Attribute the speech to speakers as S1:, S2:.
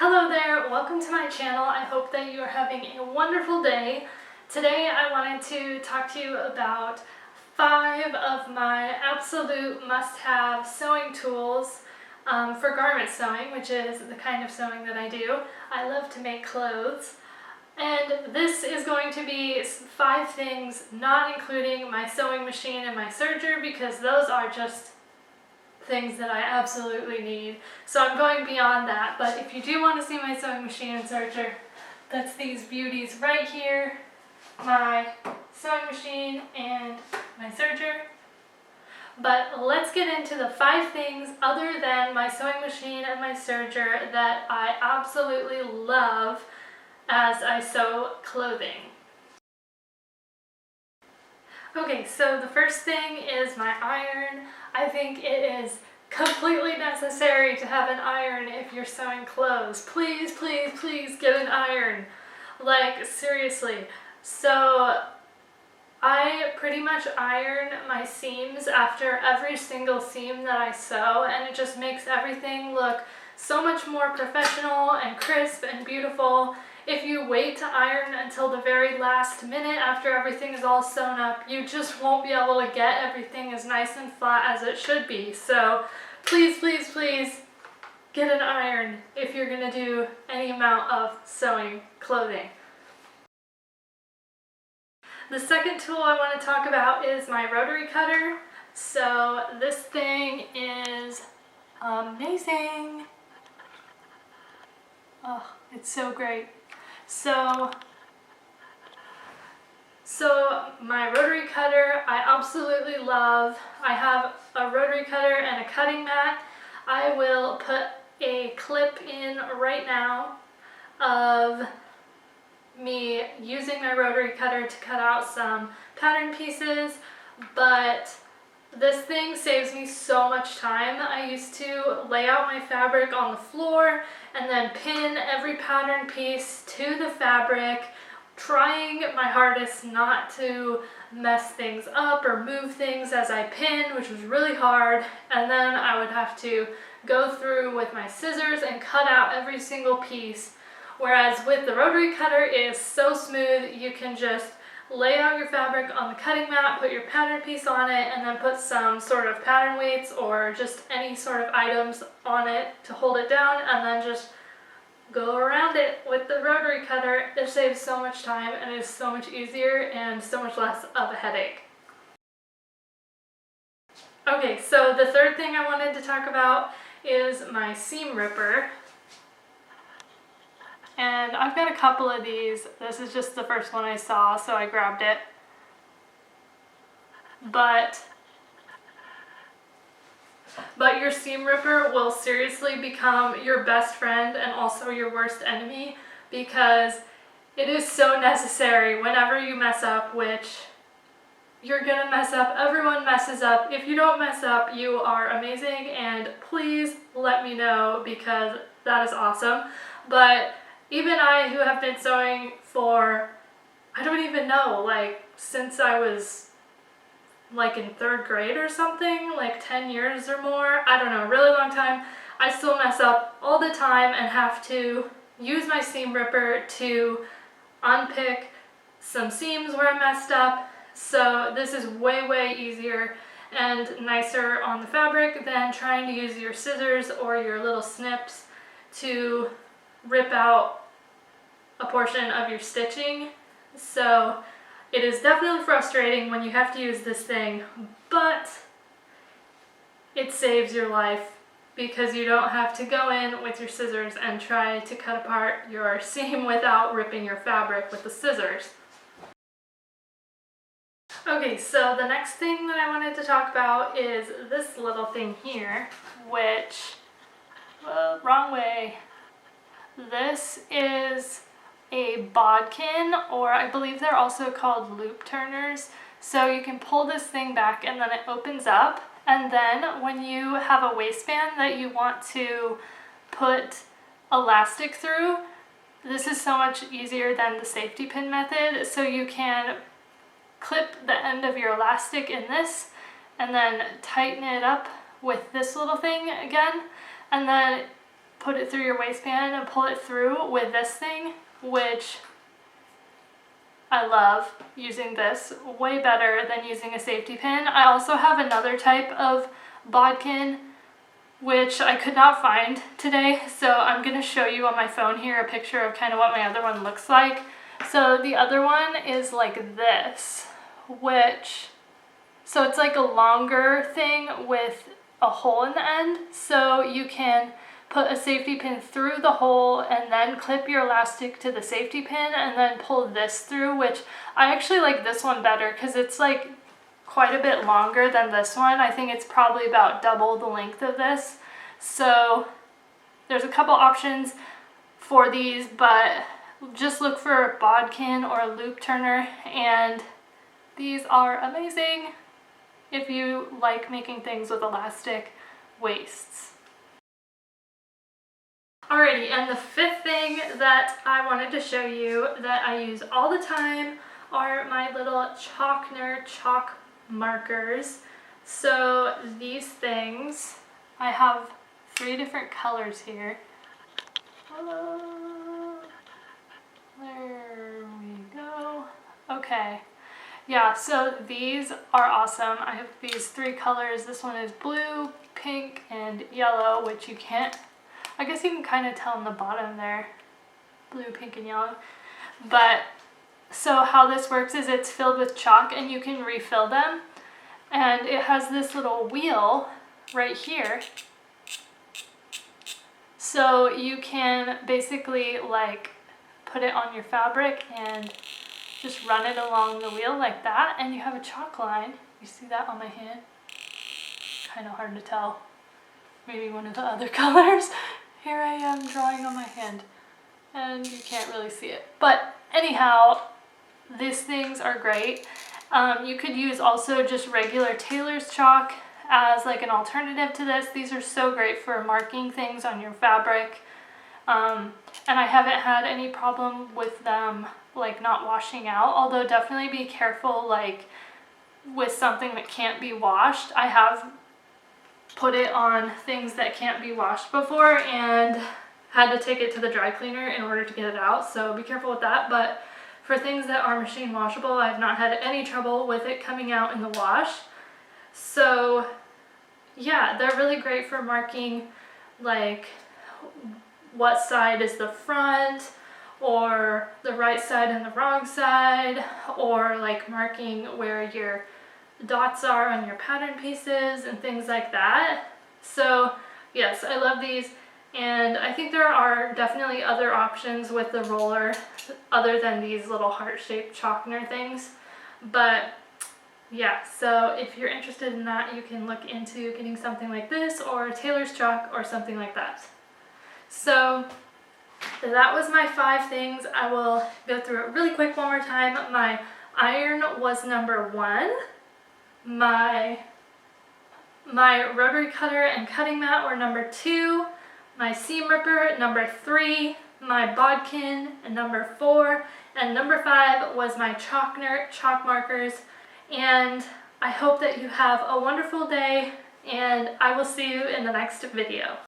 S1: Hello there, welcome to my channel. I hope that you are having a wonderful day. Today I wanted to talk to you about 5 of my absolute must-have sewing tools for garment sewing, which is the kind of sewing that I do. I love to make clothes. And this is going to be 5 things, not including my sewing machine and my serger, because those are just things that I absolutely need. So I'm going beyond that, but if you do want to see my sewing machine and serger, that's these beauties right here, my sewing machine and my serger. But let's get into the 5 things other than my sewing machine and my serger that I absolutely love as I sew clothing. Okay, so the first thing is my iron. I think it is completely necessary to have an iron if you're sewing clothes. Please, please, please get an iron. Like, seriously. So I pretty much iron my seams after every single seam that I sew, and it just makes everything look so much more professional and crisp and beautiful. If you wait to iron until the very last minute after everything is all sewn up, you just won't be able to get everything as nice and flat as it should be. So please, please, please get an iron if you're going to do any amount of sewing clothing. The second tool I want to talk about is my rotary cutter. So this thing is amazing. Oh, it's so great. So my rotary cutter I absolutely love. I have a rotary cutter and a cutting mat. I will put a clip in right now of me using my rotary cutter to cut out some pattern pieces, but this thing saves me so much time. I used to lay out my fabric on the floor and then pin every pattern piece to the fabric, trying my hardest not to mess things up or move things as I pin, which was really hard. And then I would have to go through with my scissors and cut out every single piece. Whereas with the rotary cutter, it is so smooth. You can just lay out your fabric on the cutting mat, put your pattern piece on it, and then put some sort of pattern weights or just any sort of items on it to hold it down, and then just go around it with the rotary cutter. It saves so much time and is so much easier and so much less of a headache. Okay, so the third thing I wanted to talk about is my seam ripper. And I've got a couple of these. This is just the first one I saw, so I grabbed it. But your seam ripper will seriously become your best friend and also your worst enemy, because it is so necessary whenever you mess up, which you're gonna mess up. Everyone messes up. If you don't mess up, you are amazing, and please let me know, because that is awesome. But even I, who have been sewing for, I don't even know, like since I was like in 3rd grade or something, like 10 years or more, I don't know, a really long time, I still mess up all the time and have to use my seam ripper to unpick some seams where I messed up. So this is way, way easier and nicer on the fabric than trying to use your scissors or your little snips to rip out a portion of your stitching. So it is definitely frustrating when you have to use this thing, but it saves your life because you don't have to go in with your scissors and try to cut apart your seam without ripping your fabric with the scissors. Okay, so the next thing that I wanted to talk about is this little thing here, which, wrong way. This is a bodkin, or I believe they're also called loop turners. So you can pull this thing back and then it opens up, and then when you have a waistband that you want to put elastic through, this is so much easier than the safety pin method. So you can clip the end of your elastic in this and then tighten it up with this little thing again, and then put it through your waistband and pull it through with this thing, which I love using this way better than using a safety pin. I also have another type of bodkin which I could not find today, so I'm going to show you on my phone here a picture of kind of what my other one looks like. So the other one is like this, so it's like a longer thing with a hole in the end, so you can put a safety pin through the hole and then clip your elastic to the safety pin and then pull this through, which I actually like this one better because it's like quite a bit longer than this one. I think it's probably about double the length of this. So there's a couple options for these, but just look for bodkin or loop turner, and these are amazing if you like making things with elastic waists. Alrighty, and the fifth thing that I wanted to show you that I use all the time are my little Chalkner chalk markers. So these things, I have 3 different colors here. There we go. Okay. Yeah, so these are awesome. I have these 3 colors. This one is blue, pink, and yellow, which you can't, I guess you can kind of tell on the bottom there, blue, pink, and yellow. But so how this works is it's filled with chalk and you can refill them. And it has this little wheel right here. So you can basically like put it on your fabric and just run it along the wheel like that, and you have a chalk line. You see that on my hand? Kind of hard to tell. Maybe one of the other colors. Here I am drawing on my hand, and you can't really see it. But anyhow, these things are great. You could use also just regular tailor's chalk as like an alternative to this. These are so great for marking things on your fabric. And I haven't had any problem with them like not washing out, although definitely be careful like with something that can't be washed. I have put it on things that can't be washed before and had to take it to the dry cleaner in order to get it out, so be careful with that. But for things that are machine washable, I've not had any trouble with it coming out in the wash. So yeah, they're really great for marking like what side is the front, or the right side and the wrong side, or like marking where your dots are on your pattern pieces and things like that. So yes, I love these, and I think there are definitely other options with the roller other than these little heart-shaped Chalkner things. But yeah, so if you're interested in that, you can look into getting something like this or tailor's chalk or something like that. So that was my 5 things. I will go through it really quick one more time. My iron was number 1. My rotary cutter and cutting mat were number 2. My seam ripper, number 3. My bodkin, number 4. And number 5 was my Chalkner chalk markers. And I hope that you have a wonderful day, and I will see you in the next video.